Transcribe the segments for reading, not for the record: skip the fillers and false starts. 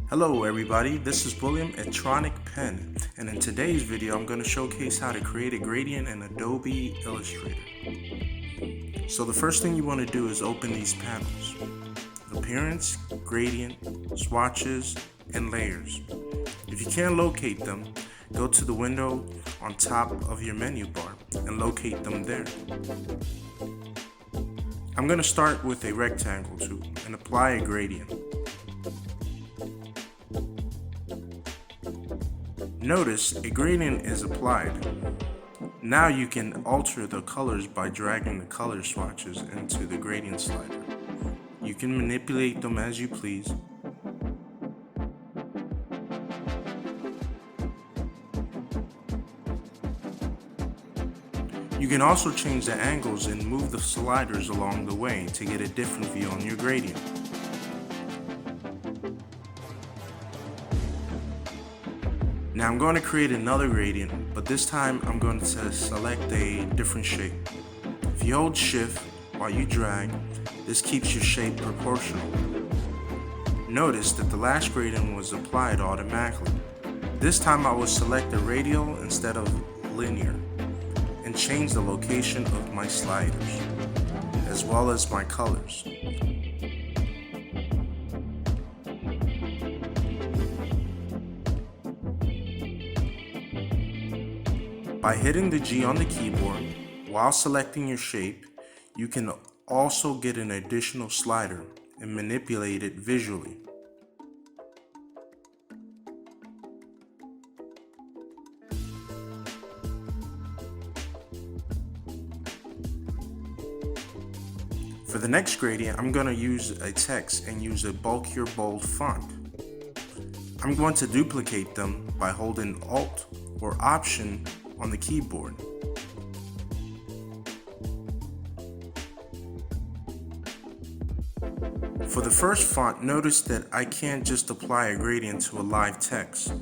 Hello everybody, this is William at TRONIC Pen, and in today's video I'm going to showcase how to create a gradient in Adobe Illustrator. So the first thing you want to do is open these panels: Appearance, Gradient, Swatches, and Layers. If you can't locate them, go to the window on top of your menu bar and locate them there. I'm going to start with a rectangle tool and apply a gradient. Notice a gradient is applied. Now you can alter the colors by dragging the color swatches into the gradient slider. You can manipulate them as you please. You can also change the angles and move the sliders along the way to get a different view on your gradient. Now I'm going to create another gradient, but this time I'm going to select a different shape. If you hold Shift while you drag, this keeps your shape proportional. Notice that the last gradient was applied automatically. This time I will select the radial instead of linear and change the location of my sliders as well as my colors. By hitting the G on the keyboard while selecting your shape, you can also get an additional slider and manipulate it visually. For the next gradient, I'm going to use a text and use a bulkier bold font. I'm going to duplicate them by holding Alt or Option on the keyboard. For the first font, notice that I can't just apply a gradient to a live text.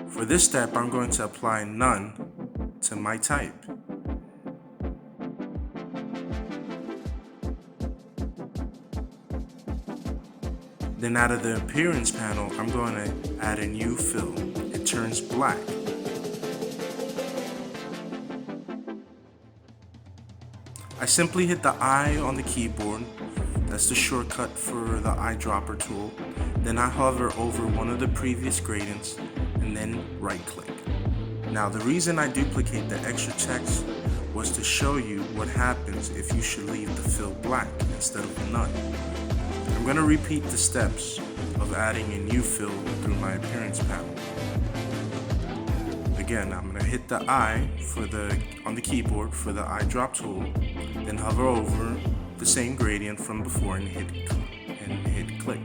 For this step, I'm going to apply None to my type. Then out of the Appearance panel, I'm going to add a new fill. It turns black. I simply hit the I on the keyboard. That's the shortcut for the eyedropper tool. Then I hover over one of the previous gradients and then right click. Now the reason I duplicate the extra text was to show you what happens if you should leave the fill black instead of None. I'm going to repeat the steps of adding a new fill through my Appearance panel. Again, I'm going to hit the I on the keyboard for the eyedrop tool, then hover over the same gradient from before and hit click.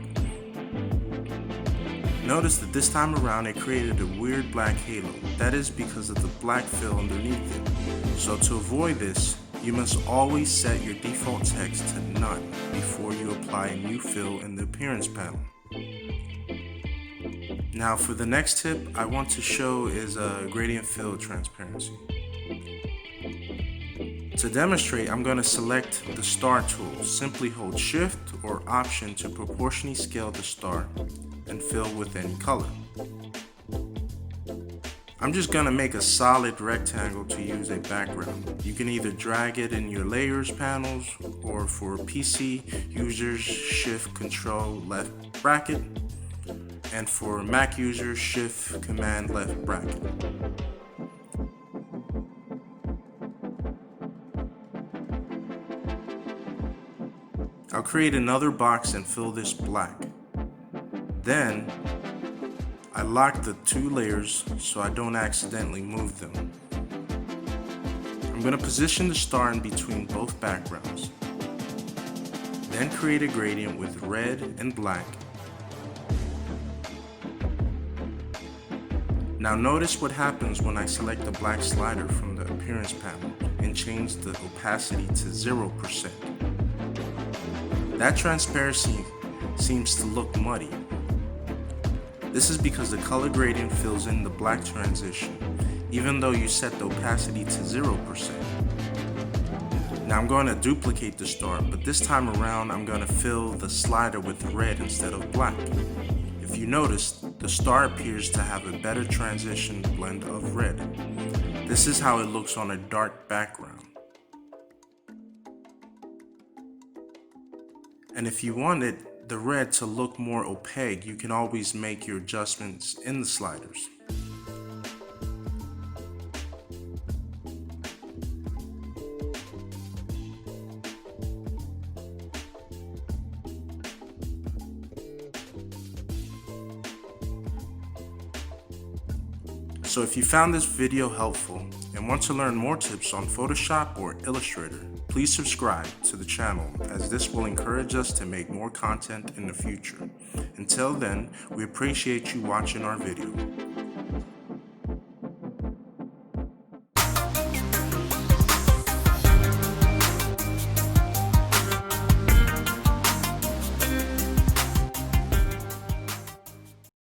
Notice that this time around it created a weird black halo. That is because of the black fill underneath it. So to avoid this, you must always set your default text to None before you apply a new fill in the Appearance panel. Now for the next tip I want to show is a gradient fill transparency. To demonstrate, I'm going to select the star tool. Simply hold Shift or Option to proportionally scale the star and fill with any color. I'm just going to make a solid rectangle to use a background. You can either drag it in your Layers panels, or for PC users, Shift Control left bracket, and for Mac users, Shift Command left bracket. I'll create another box and fill this black. Then I lock the two layers so I don't accidentally move them. I'm going to position the star in between both backgrounds. Then create a gradient with red and black. Now notice what happens when I select the black slider from the Appearance panel and change the opacity to 0%. That transparency seems to look muddy. This is because the color gradient fills in the black transition even though you set the opacity to 0%. Now I'm going to duplicate the star, but this time around I'm going to fill the slider with red instead of black. If you notice, the star appears to have a better transition blend of red. This is how it looks on a dark background. And if you wanted the red to look more opaque, you can always make your adjustments in the sliders. So if you found this video helpful and want to learn more tips on Photoshop or Illustrator, please subscribe to the channel, as this will encourage us to make more content in the future. Until then, we appreciate you watching our video.